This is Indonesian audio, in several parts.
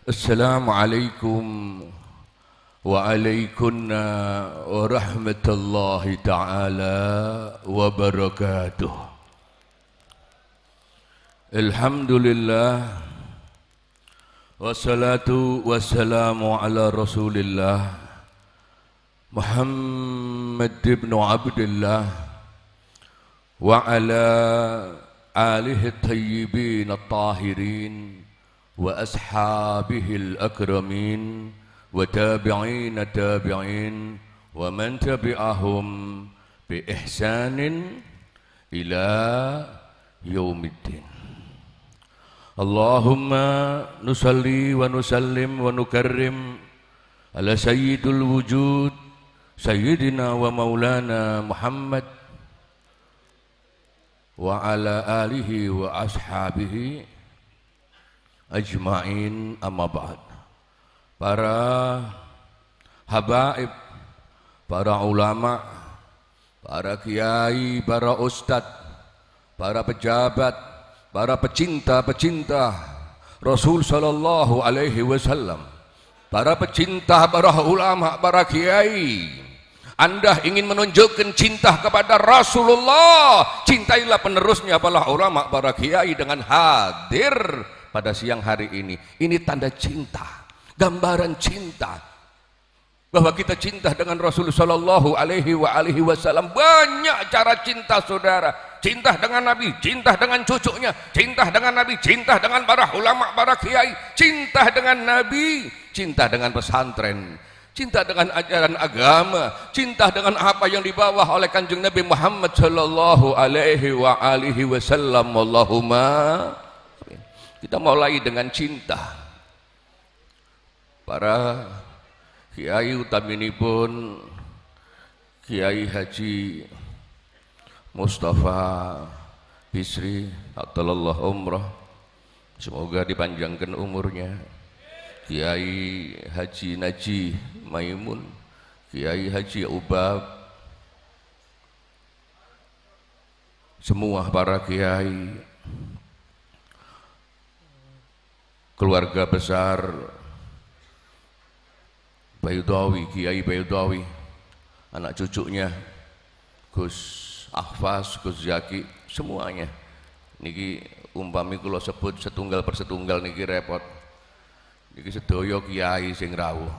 Assalamualaikum warahmatullahi ta'ala wabarakatuh. Alhamdulillah wassalatu wassalamu ala rasulillah Muhammad ibn Abdullah wa ala alihi tayyibin at-tahirin wa ashabihil akramin wa tabi'in tabi'in wa man tabi'ahum bi ihsanin ila yaumiddin. Allahumma nusalli wa nusallim wa nukarrim ala sayyidul wujud sayyidina wa maulana Muhammad wa ala alihi wa ashabihi ajma'in, amma ba'd. Para habaib, para ulama, para kiai, para ustadz, para pejabat, para pecinta-pecinta Rasul sallallahu alaihi wasallam, para pecinta, para ulama, para kiai, Anda ingin menunjukkan cinta kepada Rasulullah, cintailah penerusnya para ulama, para kiai dengan hadir pada siang hari ini. Ini tanda cinta, gambaran cinta, bahwa kita cinta dengan Rasulullah sallallahu alaihi wasallam. Banyak cara cinta, saudara. Cinta dengan Nabi, cinta dengan cucunya, cinta dengan Nabi, cinta dengan para ulama, para kiai, cinta dengan Nabi, cinta dengan pesantren, cinta dengan ajaran agama, cinta dengan apa yang dibawa oleh Kanjeng Nabi Muhammad sallallahu alaihi wasallam. Allahumma, kita mulai dengan cinta. Para kiai utaminipun Kiai Haji Mustafa Bisri Abdullah Umrah, semoga dipanjangkan umurnya. Kiai Haji Naji Maimun, Kiai Haji Ubab, semua para kiai, keluarga besar Bayudawi, Kiai Bayudawi, anak cucunya Gus Ahfaz, Gus Zaki, semuanya niki umpami kula sebut setunggal per setunggal niki repot. Niki sedaya kiai sing rawuh.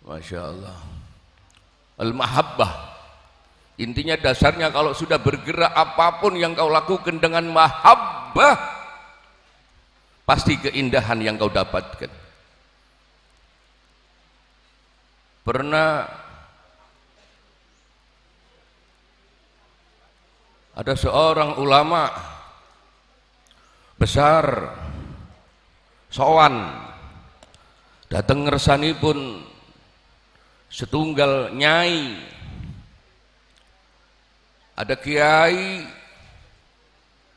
Masya Allah. Al-mahabbah, intinya dasarnya kalau sudah bergerak apapun yang kau lakukan dengan mahabbah, pasti keindahan yang kau dapatkan. Pernah ada seorang ulama besar sowan dateng ngersanipun setunggal nyai. Ada kiai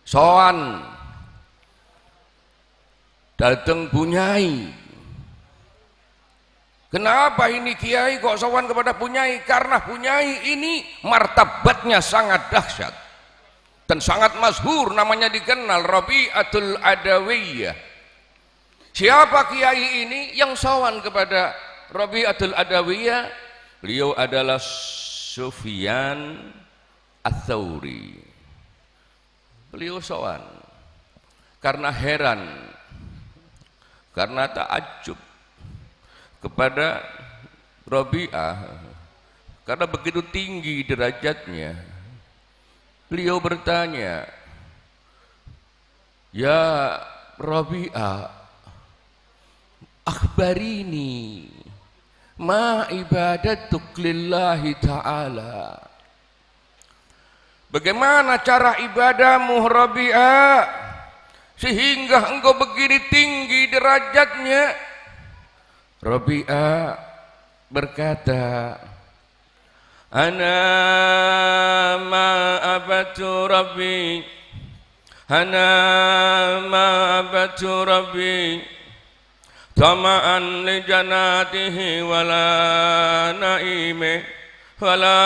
sowan dateng bunyai. Kenapa ini kiai kok sowan kepada bunyai? Karena bunyai ini martabatnya sangat dahsyat dan sangat masyhur, namanya dikenal Rabi'atul Adawiyah. Siapa kiai ini yang sowan kepada Rabi'atul Adawiyah? Beliau adalah Sufyan Ats-Tsauri. Beliau sowan karena heran, karena takjub kepada Rabi'ah, karena begitu tinggi derajatnya. Beliau bertanya, "Ya Rabi'ah, akhbarini ma ibadatuk lillahi ta'ala." Bagaimana cara ibadahmu Rabi'ah sehingga engkau begini tinggi derajatnya? Rabi'ah berkata, "Ana ma abatu rabbi, ana ma abatu rabbi tama'an li janatihi wala naime wala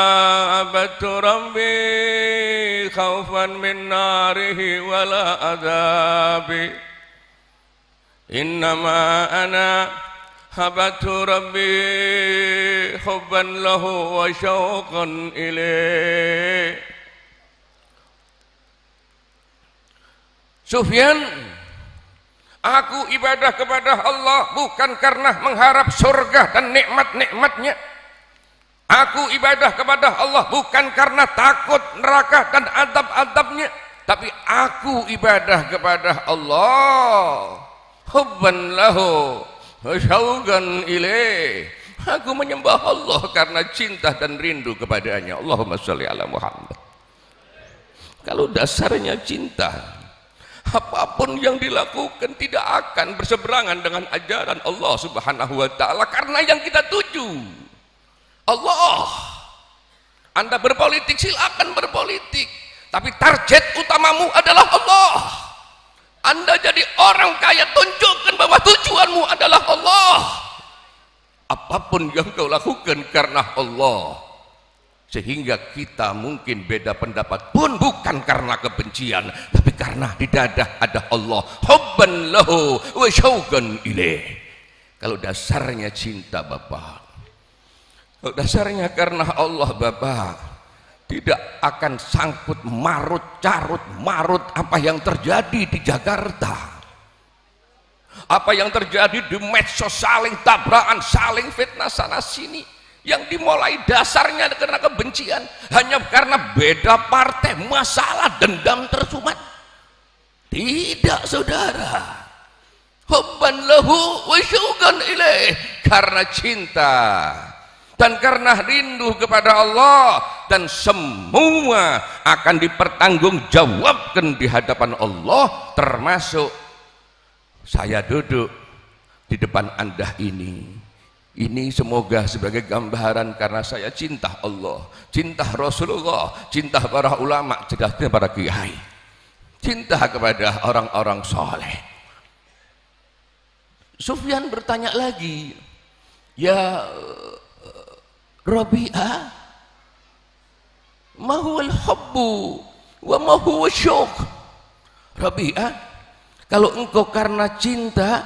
abatu rabbi khaufan min narihi wala adabi." innama ana habatu rabbi hubban lahu wa syauqan ilaih. Sufyan, aku ibadah kepada Allah bukan karena mengharap surga dan nikmat-nikmatnya. Aku ibadah kepada Allah bukan karena takut neraka dan adab-adabnya, tapi aku ibadah kepada Allah hubban lahu wa syauqan ilaih. Aku menyembah Allah karena cinta dan rindu kepadanya. Allahumma sholli ala Muhammad. Kalau dasarnya cinta, apapun yang dilakukan tidak akan berseberangan dengan ajaran Allah Subhanahu wa taala, karena yang kita tuju Allah. Anda berpolitik silakan berpolitik, tapi target utamamu adalah Allah. Anda jadi orang kaya, tunjukkan bahwa tujuanmu adalah Allah. Apapun yang kau lakukan karena Allah, sehingga kita mungkin beda pendapat pun bukan karena kebencian, tapi karena di dada ada Allah, hubban lahu wa syauqan ilaih. Kalau dasarnya cinta Bapak, kalau dasarnya karena Allah Bapak, tidak akan sangkut marut carut marut apa yang terjadi di Jakarta, apa yang terjadi di medsos, saling tabrakan, saling fitnah sana sini, yang dimulai dasarnya karena kebencian, hanya karena beda partai, masalah dendam tersumat. Tidak saudara, hubban lahu wa syauqan ilaih, karena cinta dan karena rindu kepada Allah, dan semua akan dipertanggungjawabkan di hadapan Allah, termasuk saya duduk di depan Anda ini. Ini semoga sebagai gambaran karena saya cinta Allah, cinta Rasulullah, cinta para ulama, cinta para kiai, cinta kepada orang-orang soleh. Sufyan bertanya lagi, ya Rabi'ah, ma huwal hubbu wa ma huwa syauq. Rabi'ah, kalau engkau karena cinta,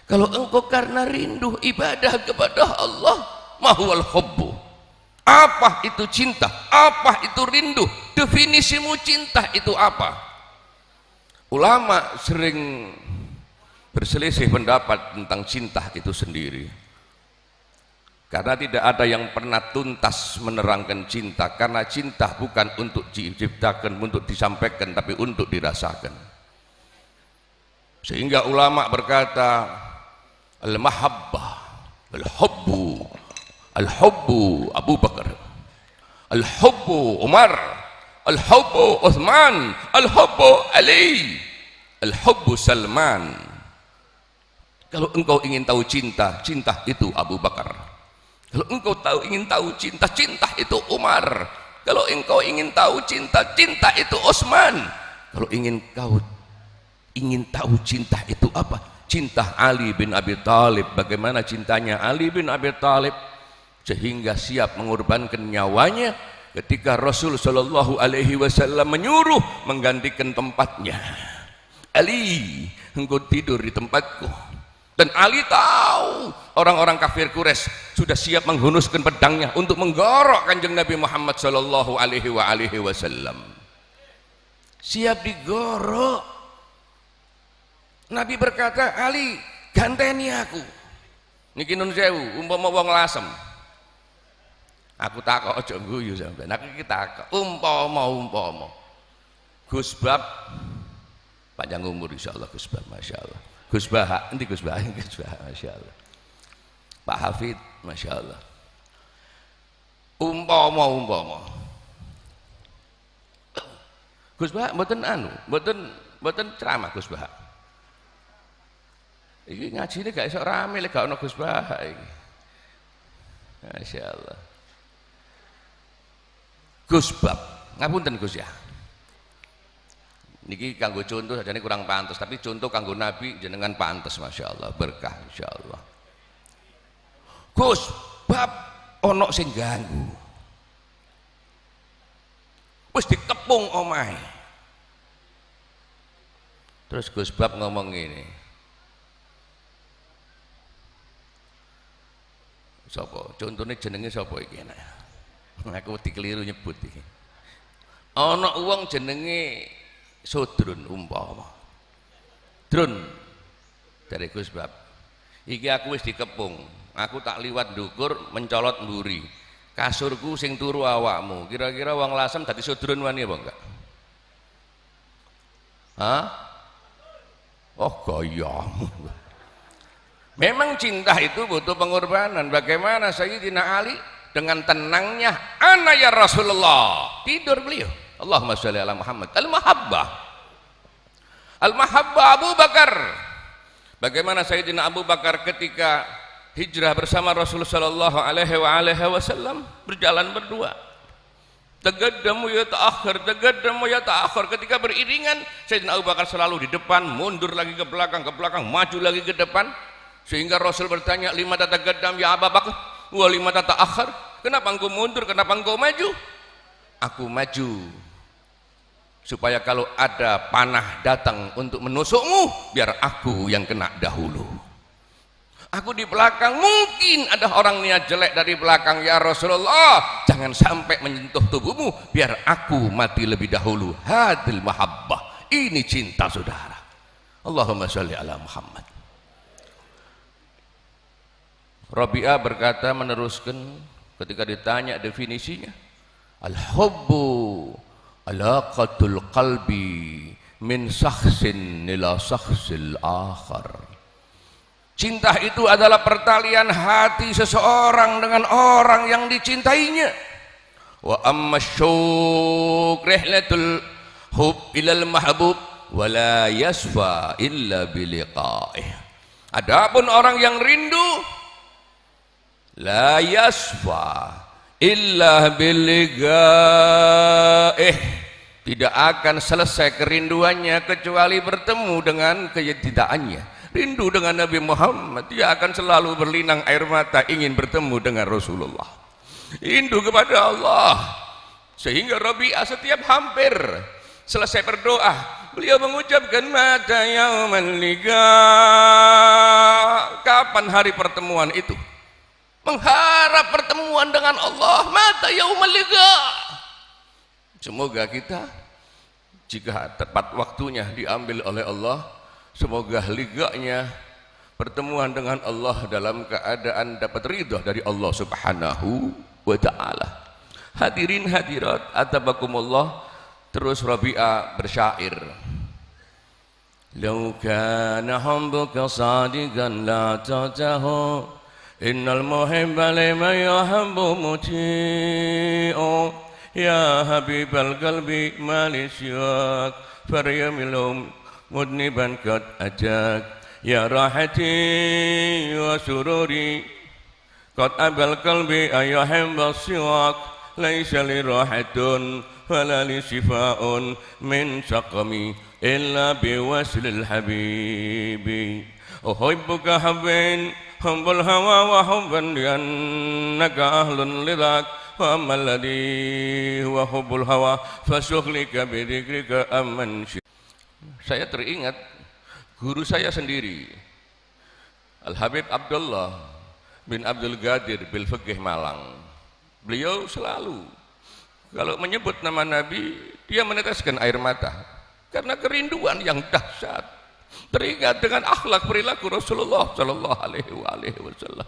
kalau engkau karena rindu ibadah kepada Allah, ma huwal hubbu, apa itu cinta, apa itu rindu, definisimu cinta itu apa? Ulama sering berselisih pendapat tentang cinta itu sendiri, karena tidak ada yang pernah tuntas menerangkan cinta, karena cinta bukan untuk diciptakan, untuk disampaikan, tapi untuk dirasakan. Sehingga ulama berkata, al-mahabbah, al-hubbu, al-hubbu Abu Bakar, al-hubbu Umar, al-hubbu Uthman, al-hubbu Ali, al-hubbu Salman. Kalau engkau ingin tahu cinta, cinta itu Abu Bakar. Kalau engkau ingin tahu cinta, cinta itu Umar. Kalau engkau ingin tahu cinta, cinta itu Utsman. Kalau ingin tahu cinta itu apa? Cinta Ali bin Abi Thalib. Bagaimana cintanya Ali bin Abi Thalib sehingga siap mengorbankan nyawanya ketika Rasul Shallallahu Alaihi Wasallam menyuruh menggantikan tempatnya. Ali, engkau tidur di tempatku. Dan Ali tahu orang-orang kafir Quraisy sudah siap menghunuskan pedangnya untuk menggorok kanjeng Nabi Muhammad Sallallahu Alaihi Wasallam. Siap digorok. Nabi berkata, Ali, ganteni aku. Niki nun sewu, umpama wong lasem. Aku takok aja guyu sampean. Aku iki takok, umpama. Gus Bab panjang umur insyaallah Gus Bab, masyaallah. Gus Baha, nanti Gus Baha, masya Allah. Pak Hafid, masya Allah. Umpama. Gus Baha, mboten ceramah Gus Baha. Iki ngajine gak iso rame lek gak ono Gus Baha iki. Masya Allah. Gus Bab, ngapunten Gus ya. Niki kanggo contoh sajane kurang pantas, tapi contoh kanggo Nabi jenengan pantas, masya Allah, berkah insya Allah. Gus Bab ono sing ganggu, wis dikepung omahe. Terus Gus Bab ngomong ini, Sapa? Contone jenenge sapa iki enak? Aku wedi keliru nyebut iki. Ana wong jenenge Sudrun umpama. Drun dari Gus Bab. Iki aku wis dikepung. Aku tak liwat ndukur mencolot mburi. Kasurku sing turu awakmu. Kira-kira wong lasem dadi Sudrun wani apa enggak? Hah? Oh gayamu. Memang cinta itu butuh pengorbanan. Bagaimana Sayyidina Ali dengan tenangnya, ana ya Rasulullah, tidur beliau. Allahumma sholli ala Muhammad. Al-mahabbah. Al-mahabbah Abu Bakar. Bagaimana Sayyidina Abu Bakar ketika hijrah bersama Rasulullah sallallahu alaihi wasallam berjalan berdua. Tagaddamu ya ta'akhir. Ketika beriringan, Sayyidina Abu Bakar selalu di depan, mundur lagi ke belakang, maju lagi ke depan. Sehingga Rasul bertanya, lima tatagaddam ya Abu Bakar wa lima tata'akhir. Kenapa engkau mundur, kenapa engkau maju? Aku maju supaya kalau ada panah datang untuk menusukmu, biar aku yang kena dahulu. Aku di belakang, mungkin ada orang niat jelek dari belakang, ya Rasulullah, jangan sampai menyentuh tubuhmu, biar aku mati lebih dahulu. Hadil mahabbah, ini cinta saudara. Allahumma sholli ala Muhammad. Rabi'ah berkata, meneruskan ketika ditanya definisinya, al-hubbu alaqatul qalbi min sakhsin ila sakhsil akhar. Cinta itu adalah pertalian hati seseorang dengan orang yang dicintainya. Wa amma syuq rihlatul hub ilal mahbub wa la yasfa illa biliqa'ih. Adapun orang yang rindu, la yasfa illa biliqa'ih, tidak akan selesai kerinduannya kecuali bertemu dengan kecintaannya. Rindu dengan Nabi Muhammad, dia akan selalu berlinang air mata ingin bertemu dengan Rasulullah. Rindu kepada Allah. Sehingga Rabi'ah setiap hampir selesai berdoa, beliau mengucapkan mata yaumal liqa. Kapan hari pertemuan itu? Mengharap pertemuan dengan Allah. Mata yaumal liqa. Semoga kita, jika tepat waktunya diambil oleh Allah, semoga liganya pertemuan dengan Allah dalam keadaan dapat ridha dari Allah subhanahu wa ta'ala. Hadirin hadirat atabakumullah. Terus Rabi'ah bersyair, law kana hubbuka sadiqan la tatahu innal muhibba liman yuhibbu muti'u ya habibal qalbi malisyak faryamilum mudniban qad ajak ya rahati wa sururi qad abal qalbi ayyuhibba siwak laisa li rahatun wala li shifaun min saqami illa bi waslil habibi uhibbuka habbin hubbul hawa wa hubban liannaka ahlun lidhak wa amma alladhi huwa hubbul hawa fasuhlika bi dhikrika amman. Saya teringat guru saya sendiri, Al-Habib Abdullah bin Abdul Qadir bil Fiqih Malang. Beliau selalu kalau menyebut nama Nabi, dia meneteskan air mata karena kerinduan yang dahsyat, teringat dengan akhlak perilaku Rasulullah sallallahu alaihi wasallam.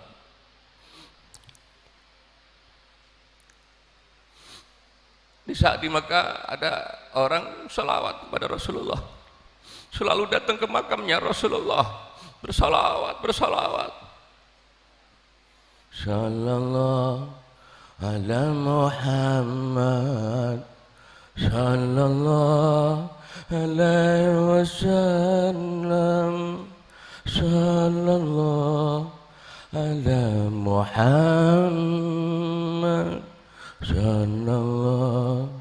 Di saat di Makkah ada orang selawat kepada Rasulullah, selalu datang ke makamnya Rasulullah, bersalawat. Sallallahu ala Muhammad sallallahu alaihi wasallam, sallallahu ala Muhammad sallallahu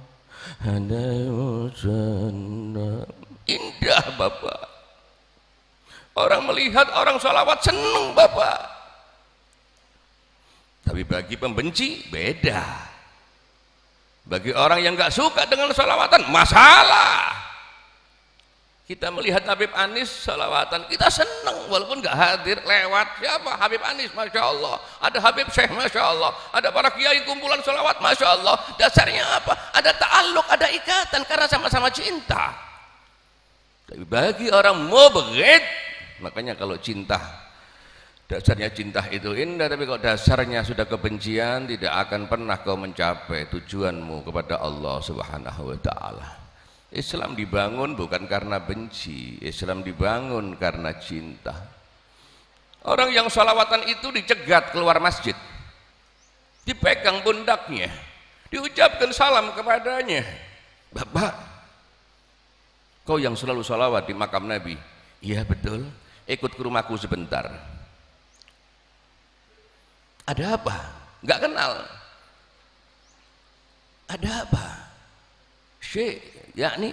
alaihi wasallam. Indah Bapak. Orang melihat orang salawat senang Bapak. Tapi bagi pembenci beda. Bagi orang yang gak suka dengan salawatan masalah. Kita melihat Habib Anis salawatan, kita senang walaupun nggak hadir, lewat siapa? Habib Anis, Masya Allah. Ada Habib Syekh, Masya Allah. Ada para kiai kumpulan salawat, Masya Allah. Dasarnya apa? Ada ta'aluk, ada ikatan karena sama-sama cinta. Tapi bagi orang mubghid, makanya kalau cinta, dasarnya cinta itu indah, tapi kalau dasarnya sudah kebencian, tidak akan pernah kau mencapai tujuanmu kepada Allah Subhanahu wa Ta'ala. Islam dibangun bukan karena benci, Islam dibangun karena cinta. Orang yang salawatan itu dicegat keluar masjid, dipegang pundaknya, diucapkan salam kepadanya. Bapak, kau yang selalu salawat di makam Nabi? Iya betul, ikut ke rumahku sebentar. Ada apa? Nggak kenal. Ada apa? Syekh yakni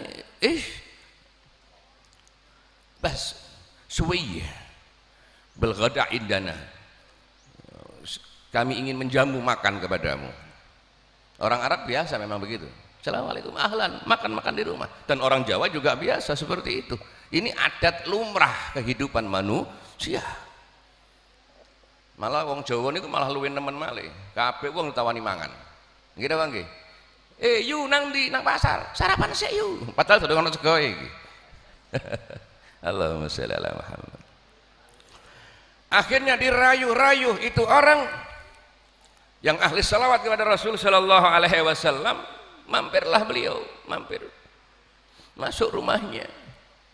bas suwiyah belghada indana, kami ingin menjamu makan kepadamu. Orang Arab biasa memang begitu. Assalamualaikum, ahlan, makan-makan di rumah. Dan orang Jawa juga biasa seperti itu. Ini adat lumrah kehidupan manusia. Malah wong Jawa niku malah luwih nemen malih. Kabeh wong tawani mangan. Nggih ta, Bang nggih? Yu nang di nang pasar sarapan sik yu, padahal sudah ono sego iki. Allahumma sholli ala Muhammad. Akhirnya dirayu-rayu itu orang yang ahli salawat kepada Rasul sallallahu alaihi wasallam, mampirlah beliau, mampir masuk rumahnya.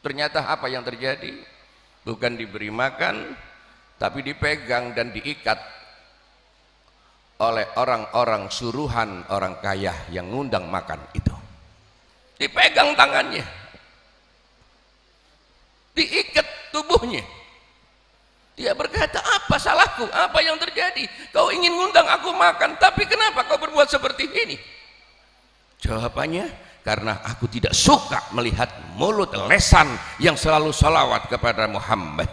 Ternyata apa yang terjadi? Bukan diberi makan, tapi dipegang dan diikat oleh orang-orang suruhan orang kaya yang ngundang makan itu. Dipegang tangannya, diikat tubuhnya. Dia berkata, apa salahku? Apa yang terjadi? Kau ingin ngundang aku makan, tapi kenapa kau berbuat seperti ini? Jawabannya, karena aku tidak suka melihat mulut lesan yang selalu salawat kepada Muhammad.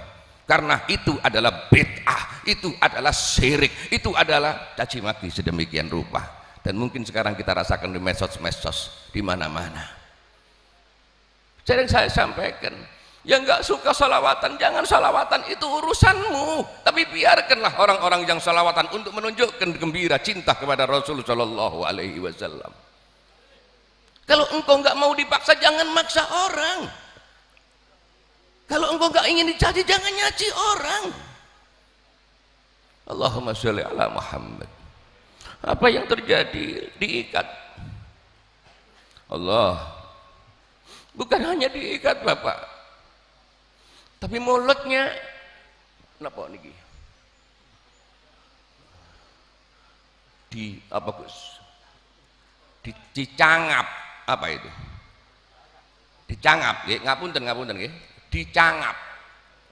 Karena itu adalah bid'ah, itu adalah syirik, itu adalah caci maki sedemikian rupa. Dan mungkin sekarang kita rasakan di medsos-medsos di mana-mana. Sering saya sampaikan, yang nggak suka salawatan, jangan salawatan, itu urusanmu. Tapi biarkanlah orang-orang yang salawatan untuk menunjukkan gembira cinta kepada Rasulullah Shallallahu Alaihi Wasallam. Kalau engkau nggak mau dipaksa, jangan maksa orang. Kalau engkau nggak ingin dicaci, jangan nyaci orang. Allahumma sholli ala Muhammad. Apa yang terjadi? Diikat. Allah, bukan hanya diikat Bapak, tapi mulutnya kenapa niki? Apa Gus? Dicangap, apa itu? Dicangap, ngapunten nggih. Dicangap,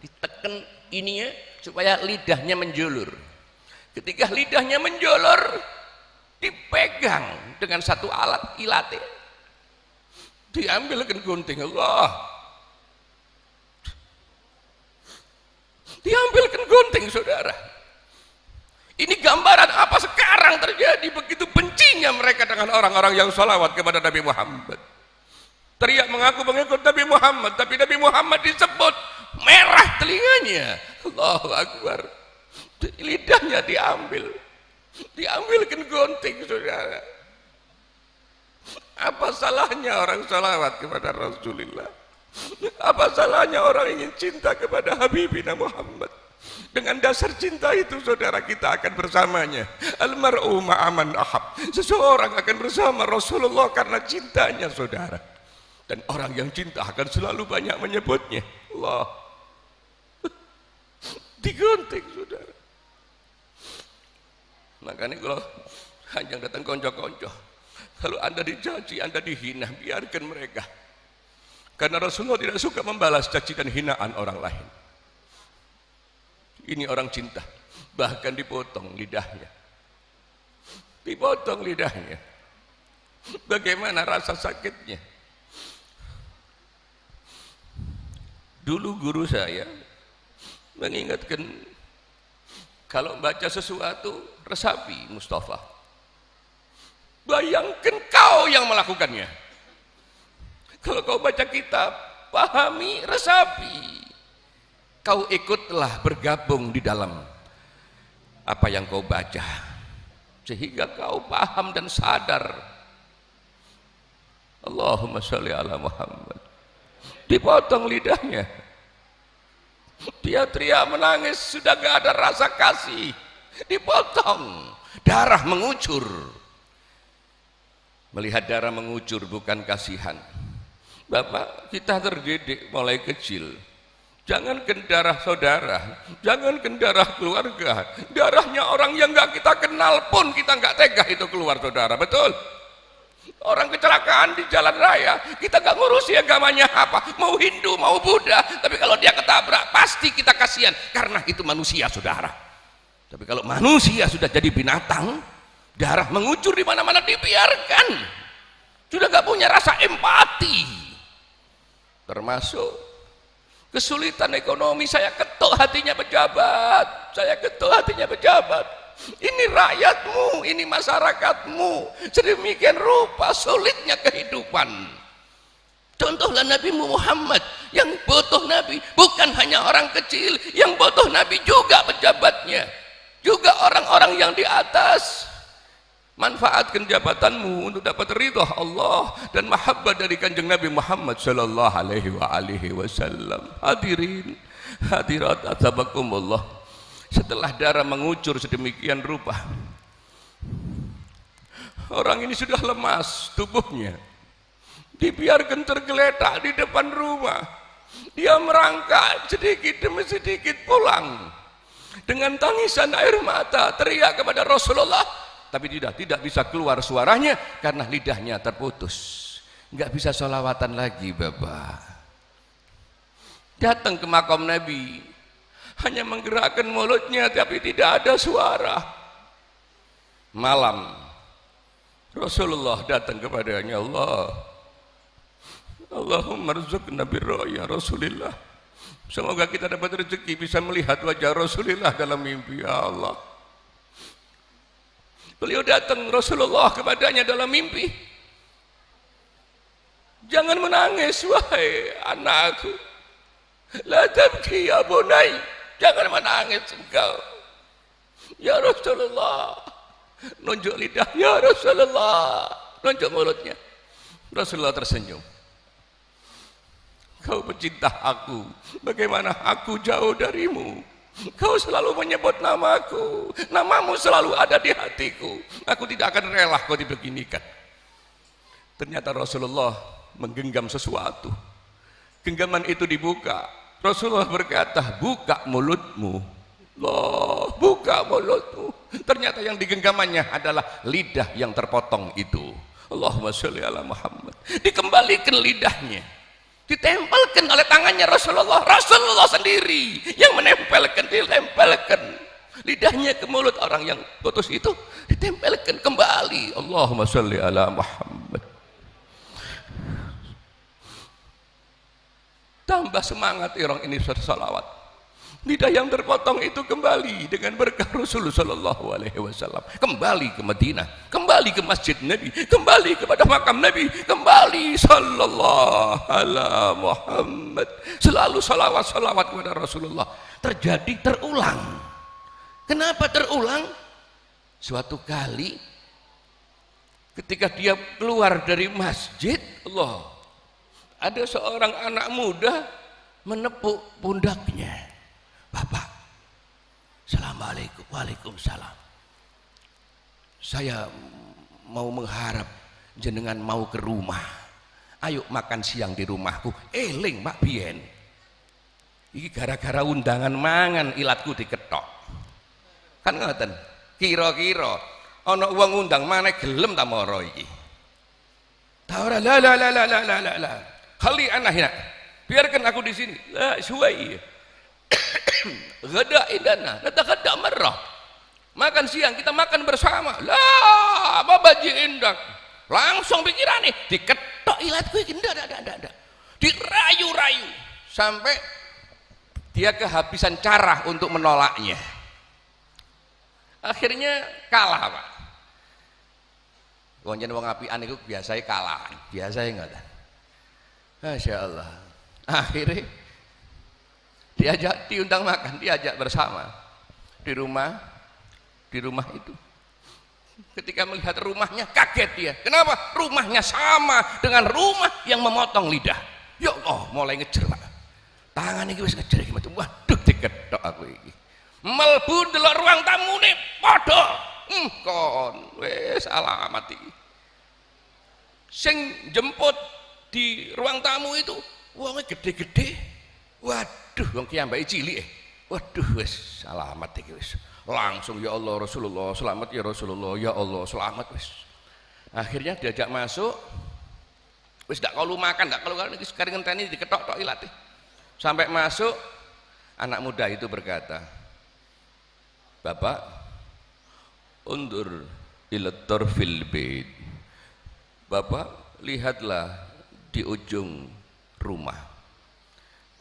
diteken ininya supaya lidahnya menjulur. Ketika lidahnya menjulur, dipegang dengan satu alat ilate, diambilkan gunting. Allah, diambilkan gunting, saudara. Ini gambaran apa sekarang terjadi, begitu bencinya mereka dengan orang-orang yang salawat kepada Nabi Muhammad. Teriak mengaku mengikut Nabi Muhammad, tapi Nabi Muhammad disebut, merah telinganya. Allahu Akbar. Lidahnya diambilkan gunting, saudara. Apa salahnya orang salawat kepada Rasulullah? Apa salahnya orang ingin cinta kepada Habibina Muhammad? Dengan dasar cinta itu, saudara, kita akan bersamanya. Almar'u ma'aman ahab. Seseorang akan bersama Rasulullah karena cintanya, saudara. Dan orang yang cinta akan selalu banyak menyebutnya. Allah, digunting, saudara. Makanya kalau hanya datang konco-konco, kalau Anda dicaci, Anda dihina, biarkan mereka. Karena Rasulullah tidak suka membalas caci dan hinaan orang lain. Ini orang cinta, bahkan dipotong lidahnya. Dipotong lidahnya. Bagaimana rasa sakitnya? Dulu guru saya mengingatkan, kalau baca sesuatu resapi, Mustafa, bayangkan kau yang melakukannya. Kalau kau baca kitab, pahami, resapi. Kau ikutlah bergabung di dalam apa yang kau baca, sehingga kau paham dan sadar. Allahumma sholli ala Muhammad. Dipotong lidahnya, dia teriak menangis, sudah gak ada rasa kasih. Dipotong, darah mengucur. Melihat darah mengucur bukan kasihan. Bapak, kita terdidik mulai kecil, jangankan darah saudara, jangankan darah keluarga, darahnya orang yang gak kita kenal pun kita gak tega itu keluar, saudara. Betul? Orang kecelakaan di jalan raya, kita gak ngurusi agamanya apa, mau Hindu mau Buddha, tapi kalau dia ketabrak pasti kita kasihan karena itu manusia, saudara. Tapi kalau manusia sudah jadi binatang, darah mengucur di mana-mana, dibiarkan, sudah gak punya rasa empati. Termasuk kesulitan ekonomi, saya ketuk hatinya pejabat, saya ketuk hatinya pejabat. Ini rakyatmu, ini masyarakatmu, sedemikian rupa sulitnya kehidupan. Contohlah Nabi Muhammad, yang butuh Nabi bukan hanya orang kecil, yang butuh Nabi juga pejabatnya, juga orang-orang yang di atas. Manfaatkan jabatanmu untuk dapat ridha Allah dan mahabbah dari kanjeng Nabi Muhammad sallallahu alaihi wasallam. Hadirin hadirat atzabakumullah. Setelah darah mengucur sedemikian rupa, orang ini sudah lemas tubuhnya, dibiarkan tergeletak di depan rumah. Dia merangkak sedikit demi sedikit pulang dengan tangisan air mata, teriak kepada Rasulullah, tapi tidak bisa keluar suaranya karena lidahnya terputus. Nggak bisa sholawatan lagi, Bapak. Datang ke makam Nabi, hanya menggerakkan mulutnya tapi tidak ada suara. Malam Rasulullah datang kepadanya, Allahumma rzuqna birra ya Rasulillah. Semoga kita dapat rezeki bisa melihat wajah Rasulullah dalam mimpi, ya Allah. Beliau datang Rasulullah kepadanya dalam mimpi. Jangan menangis wahai anakku, la tabki ya bunai, jangan menangis engkau. Ya Rasulullah, nunjuk lidah, ya Rasulullah, nunjuk mulutnya. Rasulullah tersenyum. Kau pecinta aku, bagaimana aku jauh darimu? Kau selalu menyebut namaku, namamu selalu ada di hatiku. Aku tidak akan rela kau dibeginikan. Ternyata Rasulullah menggenggam sesuatu. Genggaman itu dibuka. Rasulullah berkata, buka mulutmu. Loh, buka mulutmu. Ternyata yang digenggamannya adalah lidah yang terpotong itu. Allahumma sholli ala Muhammad. Dikembalikan lidahnya, ditempelkan oleh tangannya Rasulullah sendiri yang menempelkan, ditempelkan lidahnya ke mulut orang yang putus itu, ditempelkan kembali. Allahumma sholli ala Muhammad. Tambah semangat orang ini salawat. Lidah yang terpotong itu kembali dengan berkah Rasulullah sallallahu alaihi wasallam, kembali ke Madinah, kembali ke masjid Nabi, kembali kepada makam Nabi, kembali sallallahu ala Muhammad. Selalu salawat kepada Rasulullah. Terjadi, terulang. Kenapa terulang? Suatu kali ketika dia keluar dari masjid, Allah, ada seorang anak muda menepuk pundaknya. Bapak, assalamualaikum. Waalaikumsalam. Saya mau mengharap jenengan mau ke rumah. Ayo makan siang di rumahku. Eling Mak Bien. Iki gara-gara undangan mangan ilatku diketok. Kan ngoten. Kira-kira ana wong undang maneh gelem ta mara iki. Ta ora, la. Khali ana hina. Biarkan aku di sini. La suwai. Gada indana, nataghadda marrah. Makan siang kita makan bersama. Lah, babaji indak. Langsung pikirannya diketok ilatku iki ndak. Dirayu-rayu sampai dia kehabisan cara untuk menolaknya. Akhirnya kalah, Pak. Wong yen wong apian iku biasanya kalah, biasanya enggak. Masya Allah. Akhirnya diajak, diundang makan, diajak bersama di rumah itu. Ketika melihat rumahnya kaget dia. Kenapa? Rumahnya sama dengan rumah yang memotong lidah. Ya Allah, mulai ngejer Pak. Tangan iki wis ngejer iki metu. Waduh, diketok aku iki. Melbu ndelok ruang tamune padha. Kon wis alamat iki. Sing jemput di ruang tamu itu wonge gede-gede. Waduh, wong ki ambake cilik. Waduh, wis alamat iki wis. Langsung ya Allah Rasulullah selamat, ya Rasulullah ya Allah selamat wis. Akhirnya diajak masuk, wis gak kalu makan, gak kalu niki sekarang ngenteni diketok-tok ilate. Sampai masuk, anak muda itu berkata, Bapak, undur ila tarfil bait. Bapak, lihatlah di ujung rumah.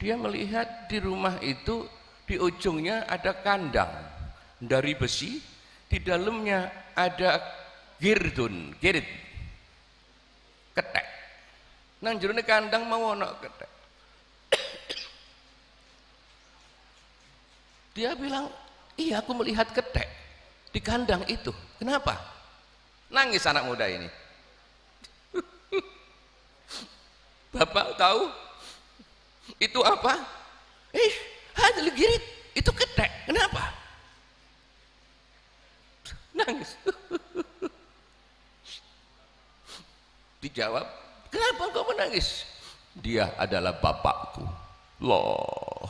Dia melihat di rumah itu di ujungnya ada kandang dari besi, di dalamnya ada girit, ketek. Nang jerone kandang mau ono ketek. Dia bilang, iya aku melihat ketek di kandang itu. Kenapa? Nangis anak muda ini. Bapak tahu itu apa? Hadal girit, itu ketek. Kenapa? Nangis. Dijawab, kenapa kau menangis? Dia adalah bapakku. Loh,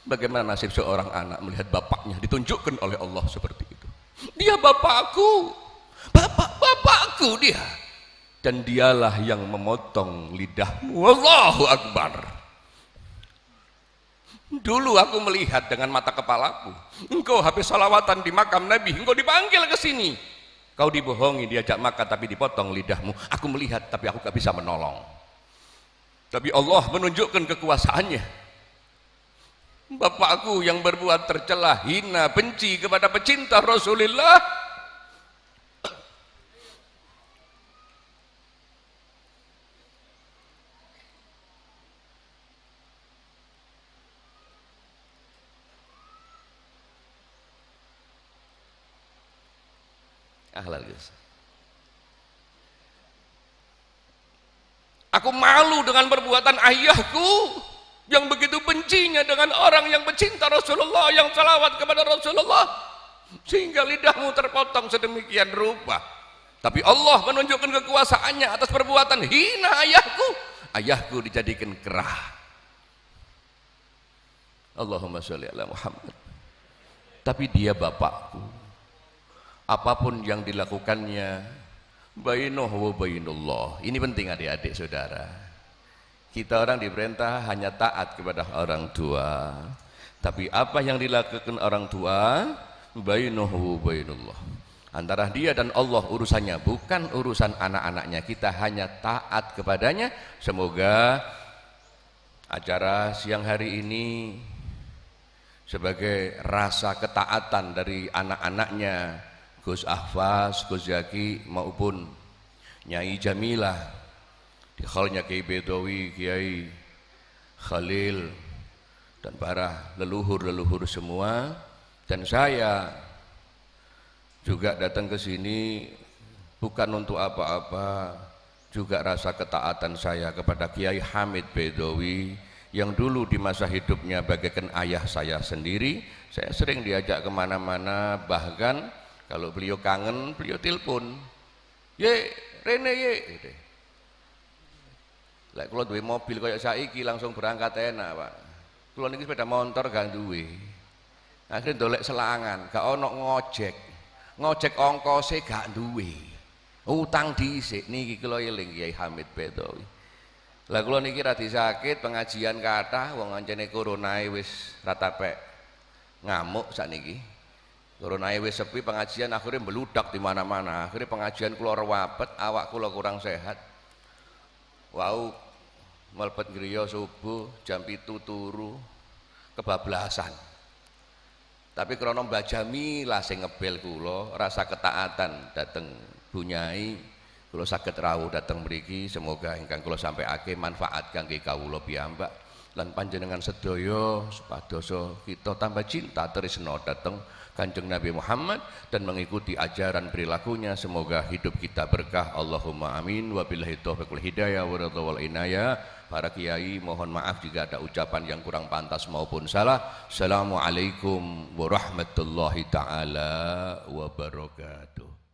bagaimana nasib seorang anak melihat bapaknya ditunjukkan oleh Allah seperti itu? Dia bapakku, bapakku dia, dan dialah yang memotong lidahmu. Allahu Akbar. Dulu aku melihat dengan mata kepalaku, engkau habis salawatan di makam Nabi, engkau dipanggil ke sini, kau dibohongi, diajak makan tapi dipotong lidahmu. Aku melihat tapi aku gak bisa menolong. Tapi Allah menunjukkan kekuasaannya. Bapakku yang berbuat tercela, hina, benci kepada pecinta Rasulullah, guys. Aku malu dengan perbuatan ayahku yang begitu bencinya dengan orang yang mencinta Rasulullah, yang salawat kepada Rasulullah, sehingga lidahmu terpotong sedemikian rupa. Tapi Allah menunjukkan kekuasaannya atas perbuatan hina ayahku. Ayahku dijadikan kerah. Allahumma sholli ala Muhammad. Tapi dia bapakku. Apapun yang dilakukannya bainahu wa bainallah. Ini penting adik-adik saudara. Kita orang diperintah hanya taat kepada orang tua. Tapi apa yang dilakukan orang tua bainahu wa bainallah. Antara dia dan Allah urusannya, bukan urusan anak-anaknya. Kita hanya taat kepadanya. Semoga acara siang hari ini sebagai rasa ketaatan dari anak-anaknya Gus Ahfaz, Gus Zaki maupun Nyai Jamilah di halnya Kiai Bedawi, Kiai Khalil dan para leluhur-leluhur semua, dan saya juga datang ke sini bukan untuk apa-apa, juga rasa ketaatan saya kepada Kiai Hamid Bedawi yang dulu di masa hidupnya bagaikan ayah saya sendiri. Saya sering diajak kemana-mana, bahkan kalau beliau kangen, beliau telepon, ye Rene ye. Lek kula duwe mobil kayak saiki langsung berangkat enak Pak. Kula niki sepeda motor gak duwe. Akhirnya ndolek selangan, gak ono ngojek ongkose gak duwe. Utang dhisik niki kula eling Kiai Hamid Bedawi. Lah kula niki radi sakit, pengajian kathah wong ancene coronae wis rata pek ngamuk sakniki. Coronae wis sepi, pengajian akhirnya meludak di mana-mana. Akhirnya pengajian kula rewabet, awak kula kurang sehat. Wau mlebet griya subuh jam 7 turu kebablasan. Tapi krana Mbah Jamilah sing ngebel kula, rasa ketaatan dateng Bu Nyai, kula saged rawuh dhateng mriki, semoga ingkang kula sampaiake manfaat kangge kawula piyambak lan panjenengan sedaya supadosa kita tambah cinta tresna dhateng Kanjeng Nabi Muhammad dan mengikuti ajaran perilakunya. Semoga hidup kita berkah. Allahumma amin. Wabillahi taufiq wal hidayah wa ridha wal inayah. Para kiai mohon maaf jika ada ucapan yang kurang pantas maupun salah. Assalamualaikum warahmatullahi taala wabarakatuh.